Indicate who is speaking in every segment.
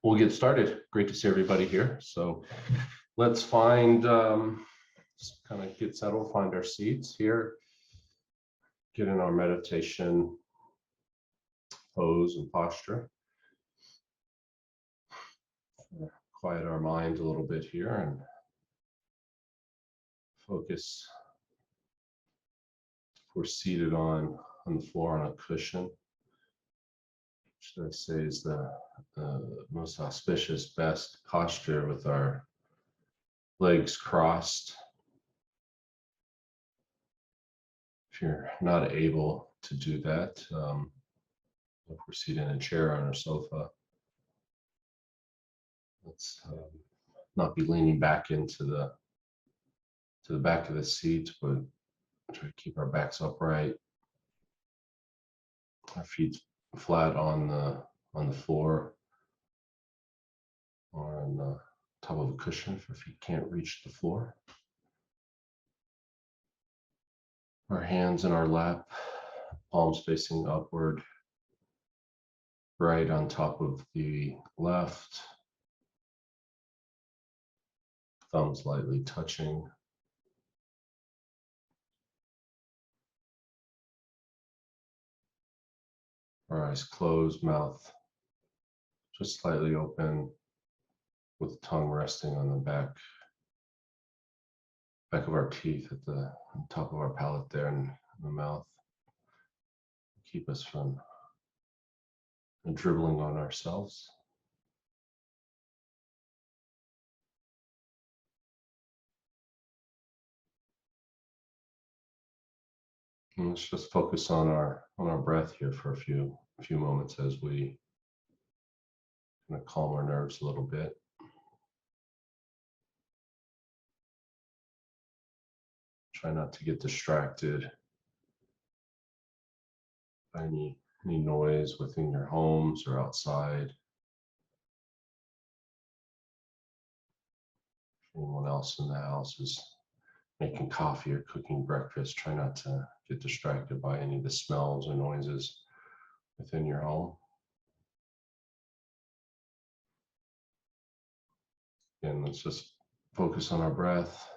Speaker 1: We'll get started. Great to see everybody here. So let's find, just kind of get settled, find our seats here, get in our meditation pose and posture. Quiet our mind a little bit here and focus. If we're seated on the floor on a cushion, should I say is the most auspicious, best posture with our legs crossed. If you're not able to do that, if we're seated in a chair on a sofa, let's not be leaning back into the back of the seat, but try to keep our backs upright, our feet flat on the floor or on the top of a cushion if your feet can't reach the floor. Our hands in our lap, palms facing upward, right on top of the left, thumbs lightly touching. Our eyes closed, mouth just slightly open, with tongue resting on the back of our teeth at the top of our palate there in the mouth. Keep us from dribbling on ourselves. And let's just focus on our breath here for a few moments as we kind of calm our nerves a little bit. Try not to get distracted by any noise within your homes or outside. If anyone else in the house is making coffee or cooking breakfast, try not to get distracted by any of the smells or noises within your home. And let's just focus on our breath.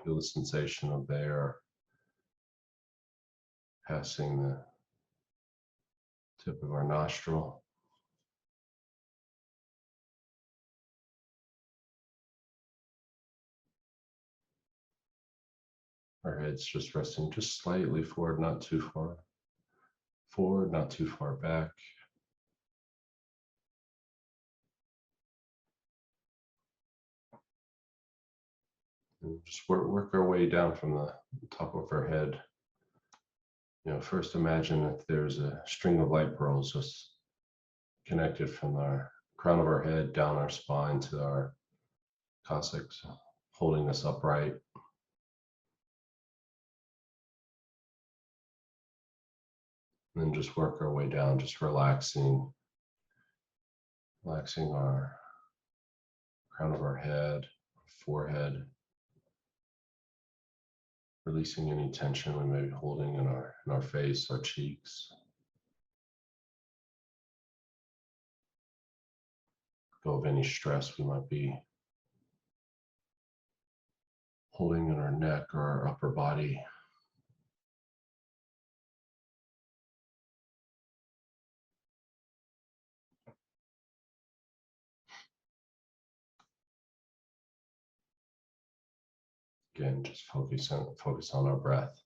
Speaker 1: Feel the sensation of the air passing the tip of our nostril. Our head's just resting just slightly forward, not too far forward, not too far back. And just work our way down from the top of our head. First imagine that there's a string of light pearls just connected from our crown of our head down our spine to our coccyx, holding us upright. And then just work our way down, just relaxing our crown of our head, forehead, releasing any tension we may be holding in our face, our cheeks. Go of any stress we might be holding in our neck or our upper body. Again, just focus on our breath.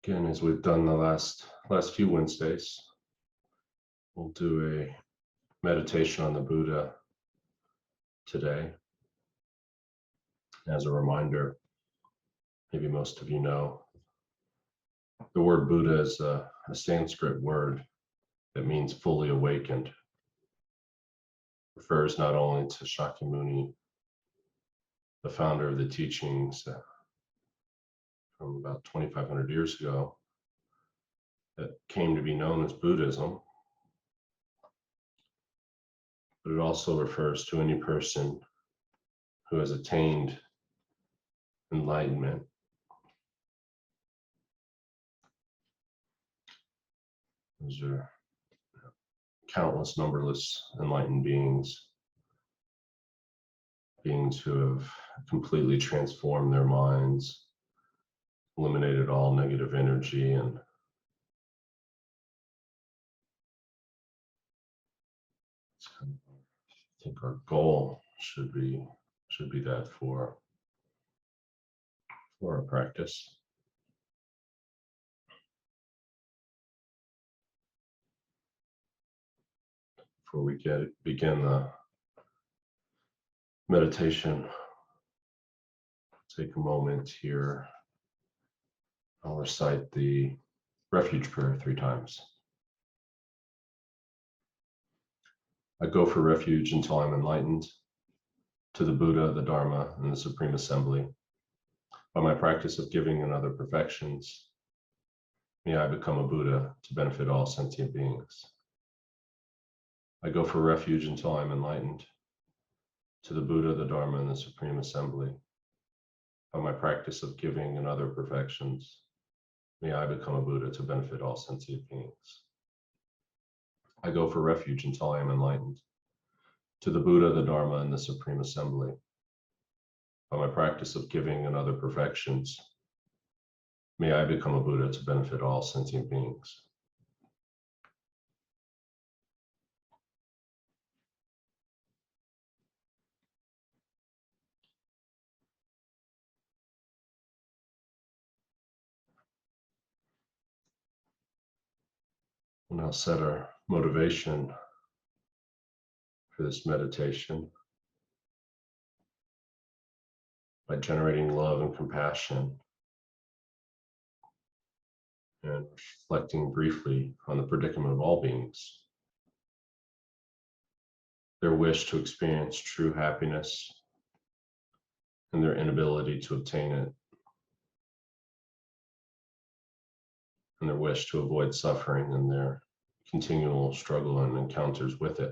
Speaker 1: Again, as we've done the last few Wednesdays, we'll do a meditation on the Buddha today. As a reminder, maybe most of you know, the word Buddha is a Sanskrit word that means fully awakened. Refers not only to Shakyamuni, the founder of the teachings from about 2,500 years ago, that came to be known as Buddhism, but it also refers to any person who has attained enlightenment. Those are countless, numberless enlightened beings who have completely transformed their minds, eliminated all negative energy, and I think our goal should be that for our practice. Before we begin the meditation, take a moment here. I'll recite the Refuge prayer 3 times. I go for refuge until I'm enlightened, to the Buddha, the Dharma, and the Supreme Assembly. By my practice of giving and other perfections, may I become a Buddha to benefit all sentient beings. I go for refuge until I'm enlightened, to the Buddha, the Dharma, and the Supreme Assembly. By my practice of giving and other perfections, may I become a Buddha to benefit all sentient beings. I go for refuge until I am enlightened, to the Buddha, the Dharma, and the Supreme Assembly. By my practice of giving and other perfections, may I become a Buddha to benefit all sentient beings. We'll now set our motivation for this meditation by generating love and compassion and reflecting briefly on the predicament of all beings, their wish to experience true happiness and their inability to obtain it, and their wish to avoid suffering and their continual struggle and encounters with it.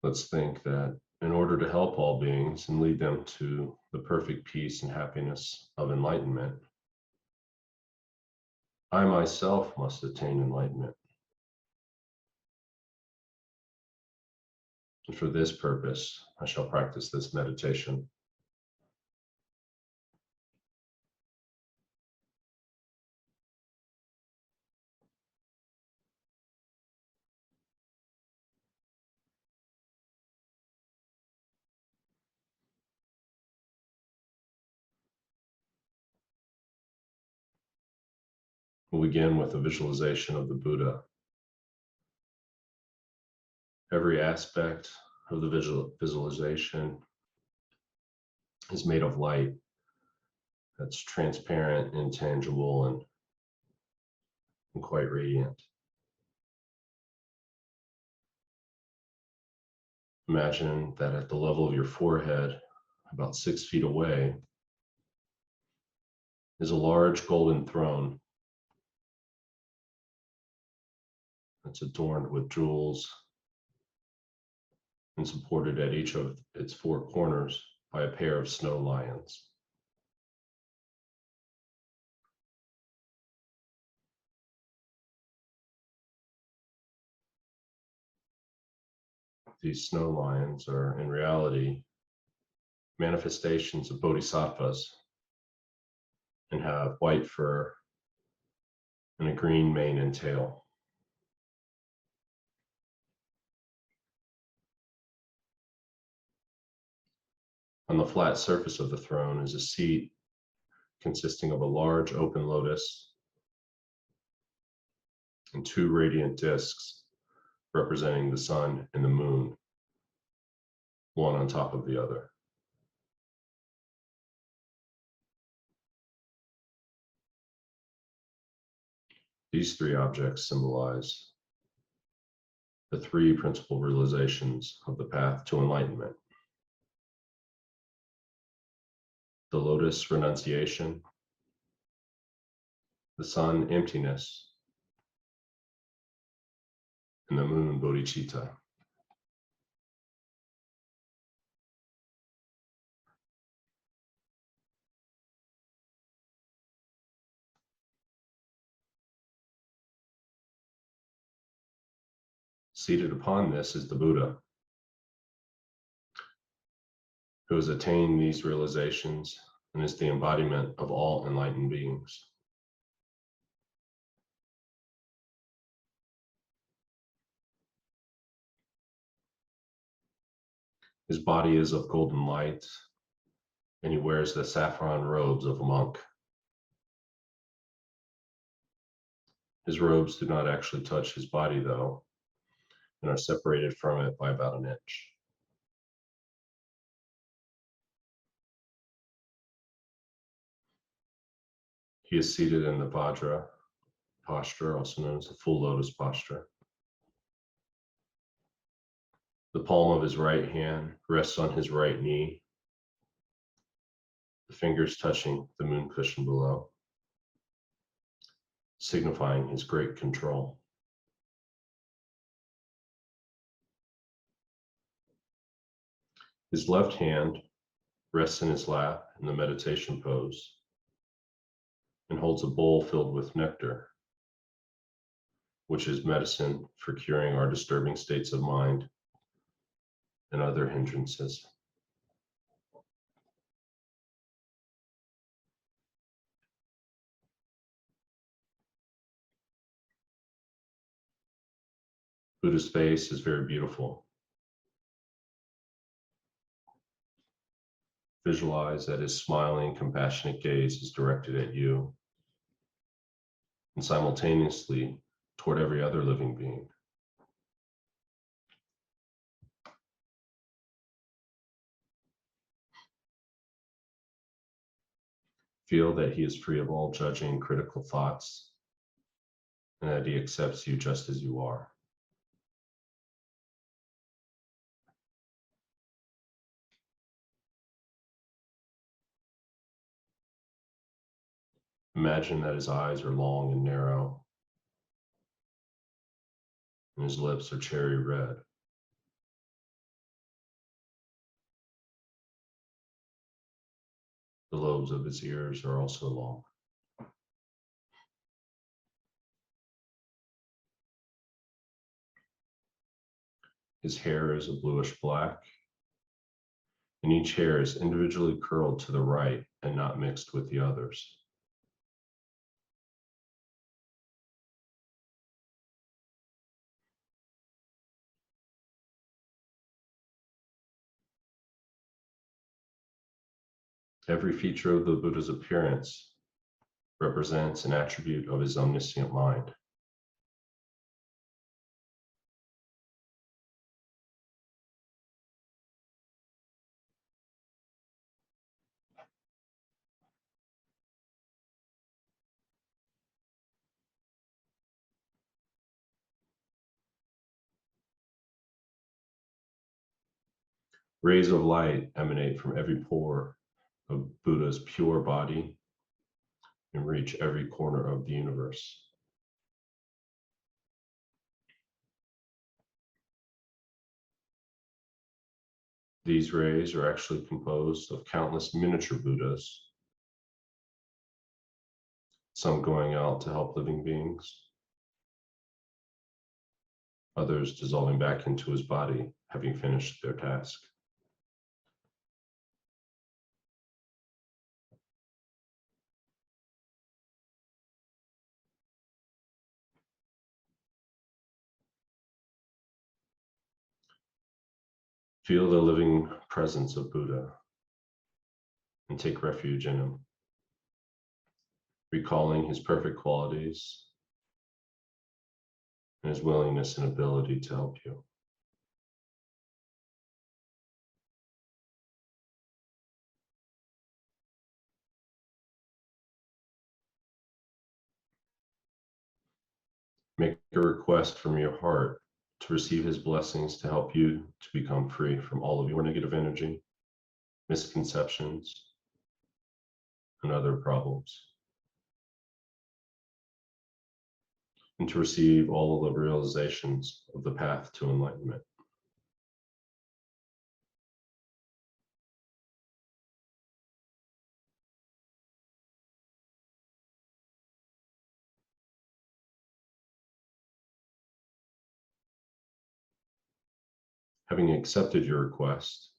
Speaker 1: Let's think that in order to help all beings and lead them to the perfect peace and happiness of enlightenment, I myself must attain enlightenment. And for this purpose, I shall practice this meditation. We'll begin with a visualization of the Buddha. Every aspect of the visualization is made of light that's transparent, intangible, and quite radiant. Imagine that at the level of your forehead, about 6 feet away, is a large golden throne that's adorned with jewels and supported at each of its 4 corners by a pair of snow lions. These snow lions are in reality manifestations of bodhisattvas and have white fur and a green mane and tail. On the flat surface of the throne is a seat consisting of a large open lotus and two radiant discs representing the sun and the moon, one on top of the other. These three objects symbolize the three principal realizations of the path to enlightenment: the lotus, renunciation; the sun, emptiness; and the moon, bodhicitta. Seated upon this is the Buddha, who has attained these realizations and is the embodiment of all enlightened beings. His body is of golden light, and he wears the saffron robes of a monk. His robes do not actually touch his body, though, and are separated from it by about an inch. He is seated in the Vajra posture, also known as the full lotus posture. The palm of his right hand rests on his right knee, the fingers touching the moon cushion below, signifying his great control. His left hand rests in his lap in the meditation pose and holds a bowl filled with nectar, which is medicine for curing our disturbing states of mind and other hindrances. Buddha's face is very beautiful. Visualize that his smiling, compassionate gaze is directed at you and simultaneously toward every other living being. Feel that he is free of all judging, critical thoughts, and that he accepts you just as you are. Imagine that his eyes are long and narrow, and his lips are cherry red. The lobes of his ears are also long. His hair is a bluish black, and each hair is individually curled to the right and not mixed with the others. Every feature of the Buddha's appearance represents an attribute of his omniscient mind. Rays of light emanate from every pore of Buddha's pure body and reach every corner of the universe. These rays are actually composed of countless miniature Buddhas, some going out to help living beings, others dissolving back into his body, having finished their task. Feel the living presence of Buddha and take refuge in him, recalling his perfect qualities and his willingness and ability to help you. Make a request from your heart to receive his blessings to help you to become free from all of your negative energy, misconceptions, and other problems, and to receive all of the realizations of the path to enlightenment. Having accepted your request,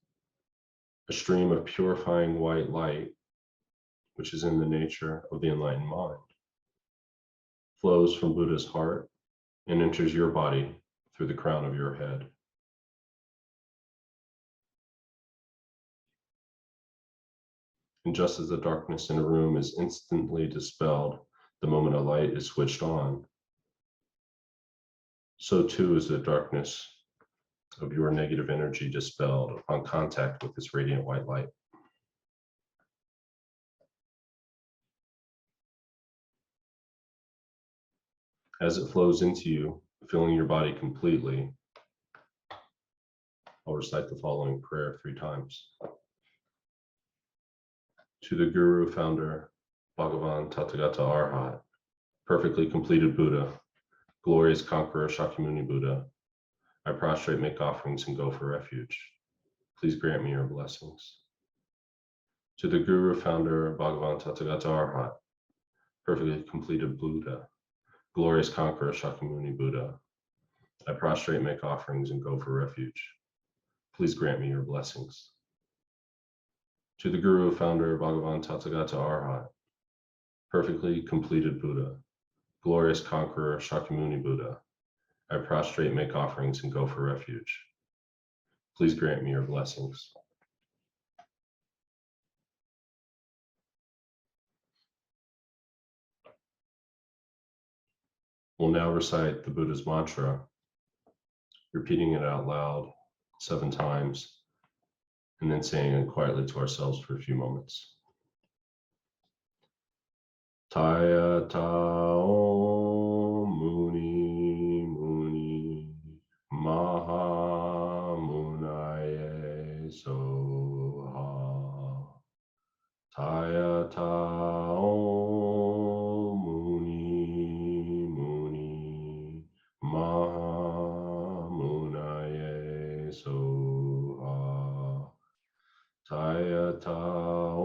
Speaker 1: a stream of purifying white light, which is in the nature of the enlightened mind, flows from Buddha's heart and enters your body through the crown of your head. And just as the darkness in a room is instantly dispelled the moment a light is switched on, so too is the darkness of your negative energy dispelled upon contact with this radiant white light. As it flows into you, filling your body completely, I'll recite the following prayer 3 times. To the Guru, Founder, Bhagavan, Tathagata Arhat, perfectly completed Buddha, glorious conqueror Shakyamuni Buddha, I prostrate, make offerings, and go for refuge. Please grant me your blessings. To the Guru, Founder, Bhagavan, Tathagata Arhat, perfectly completed Buddha, glorious conqueror Shakyamuni Buddha, I prostrate, make offerings, and go for refuge. Please grant me your blessings. To the Guru, Founder, Bhagavan, Tathagata Arhat, perfectly completed Buddha, glorious conqueror Shakyamuni Buddha, I prostrate, make offerings, and go for refuge. Please grant me your blessings. We'll now recite the Buddha's mantra, repeating it out loud 7 times, and then saying it quietly to ourselves for a few moments. Taya Tao Muni Muni Maha Munaye Soha. Taya Tao Muni Muni Maha Munaye Soha. Taya Tao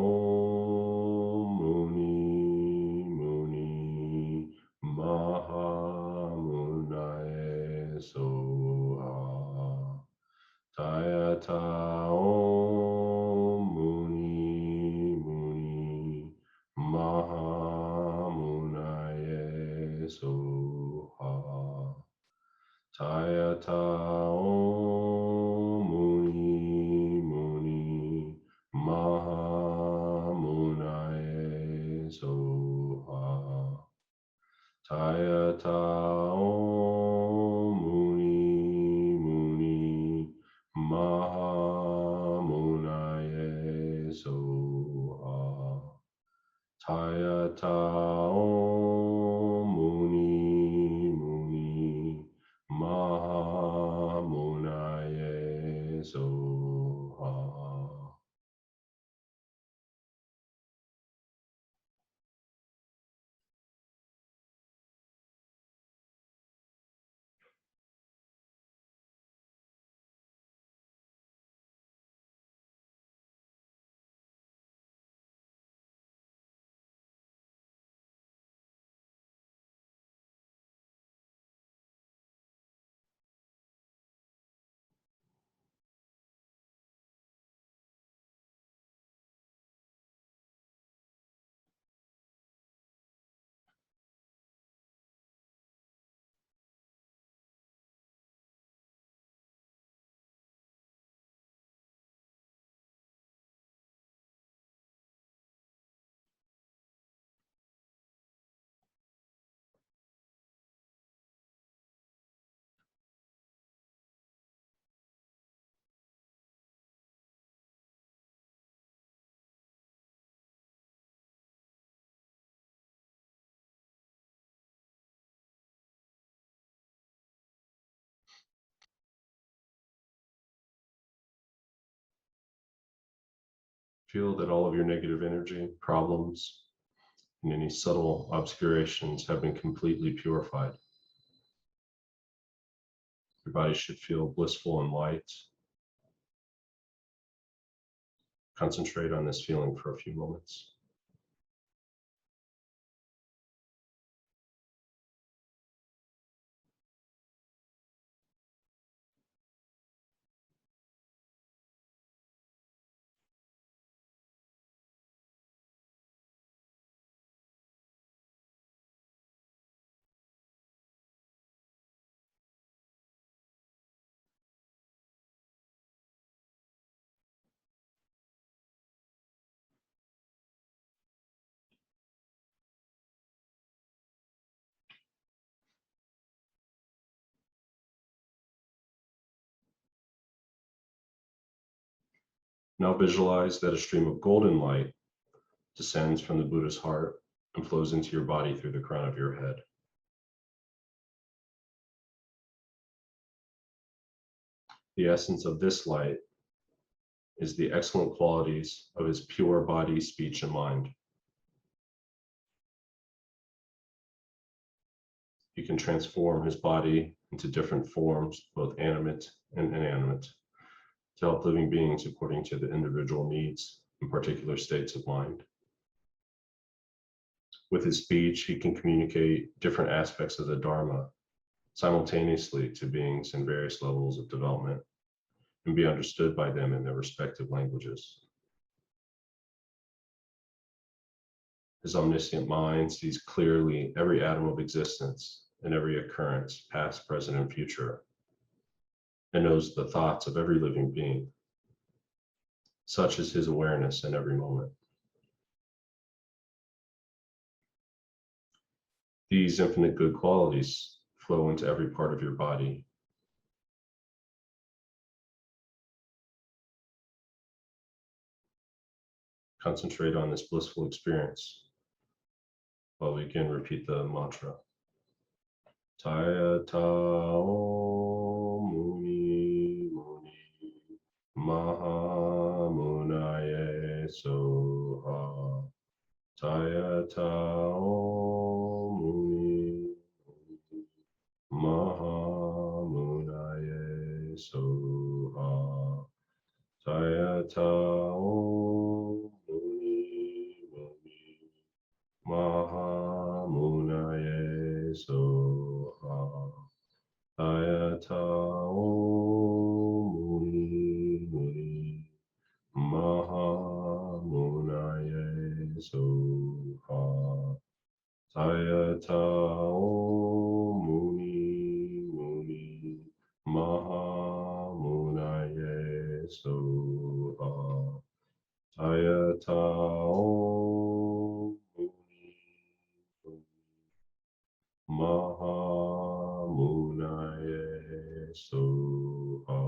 Speaker 1: Muni Muni Maha Munaye Soha. Taya Tao Muni Muni Maha Munaye Soha. Taya Tao Muni Muni Maha Munaye Soha. Taya Tao Muni Muni Maha Munaye Soha. Taya Tao Muni Muni Maha Munaye Soha. Feel that all of your negative energy, problems, and any subtle obscurations have been completely purified. Your body should feel blissful and light. Concentrate on this feeling for a few moments. Now visualize that a stream of golden light descends from the Buddha's heart and flows into your body through the crown of your head. The essence of this light is the excellent qualities of his pure body, speech, and mind. He can transform his body into different forms, both animate and inanimate, to help living beings according to the individual needs and particular states of mind. With his speech, he can communicate different aspects of the Dharma simultaneously to beings in various levels of development and be understood by them in their respective languages. His omniscient mind sees clearly every atom of existence and every occurrence, past, present, and future, and knows the thoughts of every living being. Such is his awareness in every moment. These infinite good qualities flow into every part of your body. Concentrate on this blissful experience while we again repeat the mantra. Taya ta om muni muni maha munaye soha. Taya ta om muni muni maha munaye soha. Taya ta om muni muni maha munaye soha. Taya ta om muni muni maha munaye soha. Taya ta om muni muni maha munaye soha. Taya ta om muni muni maha munaye soha.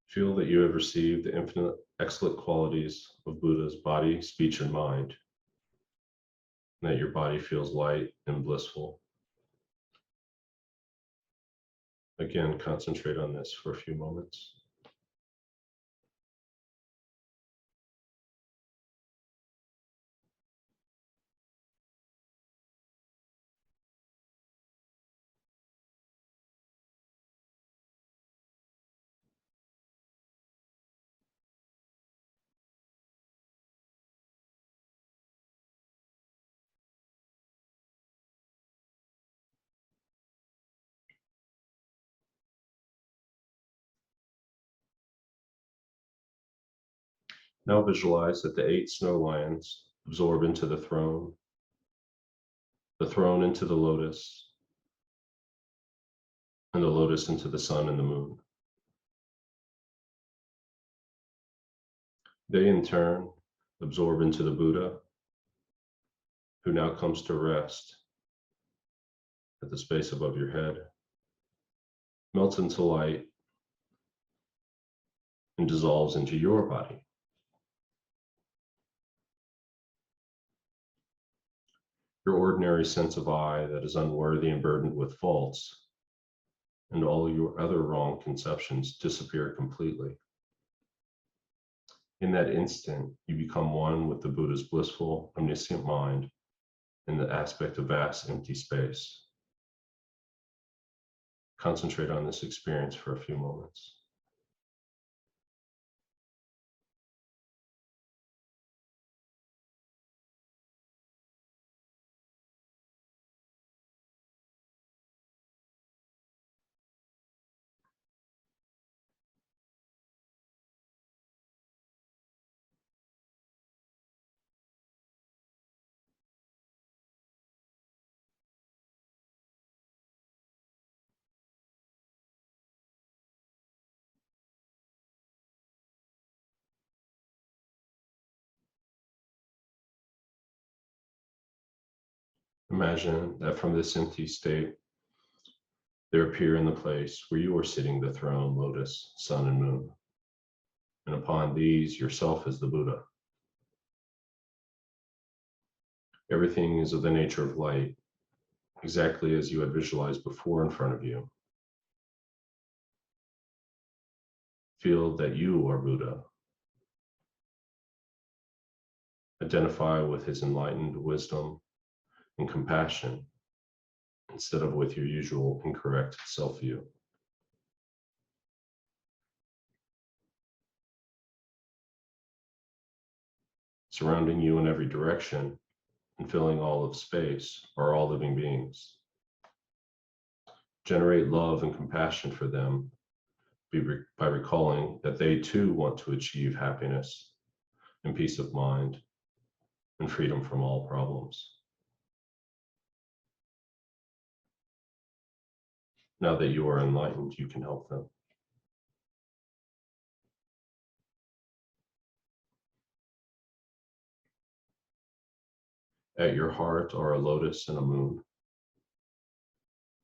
Speaker 1: Feel that you have received the infinite excellent qualities of Buddha's body, speech, and mind, and that your body feels light and blissful. Again, concentrate on this for a few moments. Now visualize that the 8 snow lions absorb into the throne into the lotus, and the lotus into the sun and the moon. They in turn absorb into the Buddha, who now comes to rest at the space above your head, melts into light, and dissolves into your body. Your ordinary sense of I that is unworthy and burdened with faults and all your other wrong conceptions disappear completely. In that instant, you become one with the Buddha's blissful, omniscient mind in the aspect of vast empty space. Concentrate on this experience for a few moments. Imagine that from this empty state, there appear in the place where you are sitting the throne, lotus, sun, and moon. And upon these, yourself is the Buddha. Everything is of the nature of light, exactly as you had visualized before in front of you. Feel that you are Buddha. Identify with his enlightened wisdom and compassion instead of with your usual incorrect self-view. Surrounding you in every direction and filling all of space are all living beings. Generate love and compassion for them by recalling that they too want to achieve happiness and peace of mind and freedom from all problems. Now that you are enlightened, you can help them. At your heart are a lotus and a moon.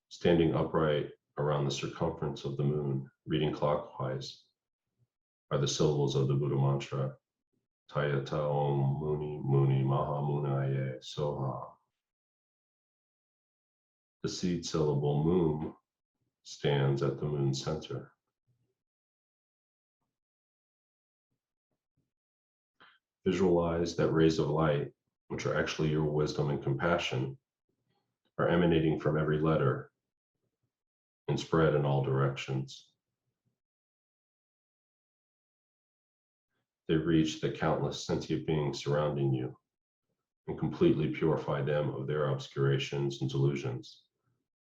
Speaker 1: Standing upright around the circumference of the moon, reading clockwise, are the syllables of the Buddha mantra, Tayata Om Muni Muni Maha Munaye Soha. The seed syllable moon stands at the moon's center. Visualize that rays of light, which are actually your wisdom and compassion, are emanating from every letter and spread in all directions. They reach the countless sentient beings surrounding you and completely purify them of their obscurations and delusions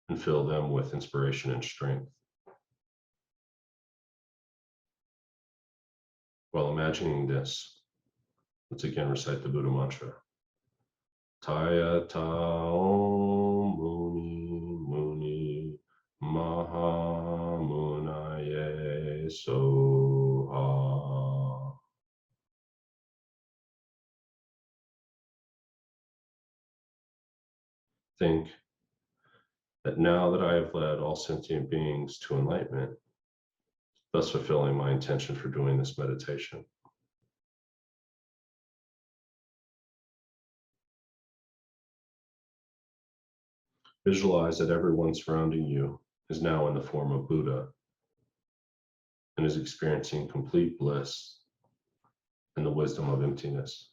Speaker 1: and fill them with inspiration and strength. While imagining this, let's again recite the Buddha mantra. Tayata Om Muni Muni Maha Munaye Soha. Think that now that I have led all sentient beings to enlightenment, thus fulfilling my intention for doing this meditation. Visualize that everyone surrounding you is now in the form of Buddha and is experiencing complete bliss and the wisdom of emptiness.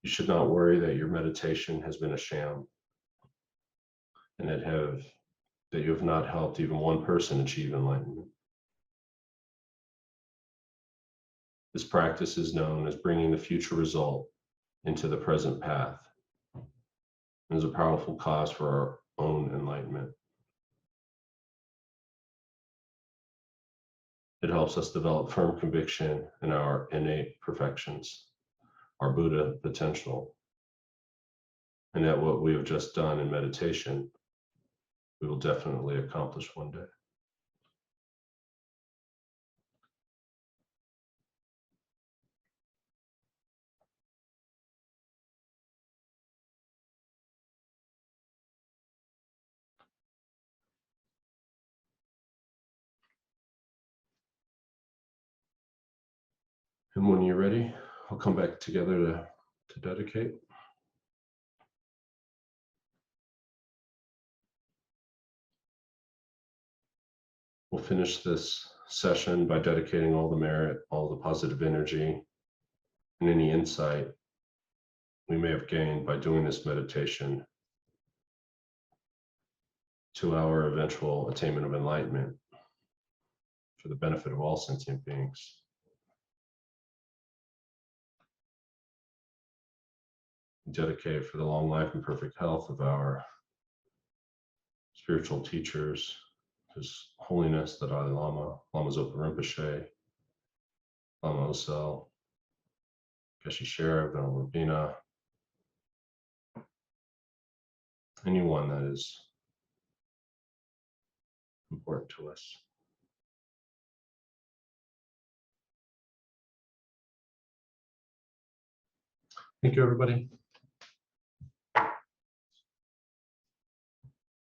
Speaker 1: You should not worry that your meditation has been a sham and that you have not helped even one person achieve enlightenment. This practice is known as bringing the future result into the present path and is a powerful cause for our own enlightenment. It helps us develop firm conviction in our innate perfections, our Buddha potential, and that what we have just done in meditation, we will definitely accomplish one day. And when you're ready, I'll come back together to dedicate. We'll finish this session by dedicating all the merit, all the positive energy, and any insight we may have gained by doing this meditation to our eventual attainment of enlightenment for the benefit of all sentient beings. Dedicate for the long life and perfect health of our spiritual teachers, His Holiness the Dalai Lama, Lama Zopa Rinpoche, Lama Osel, Geshe Sherab, Venerable Rabina, anyone that is important to us. Thank you, everybody.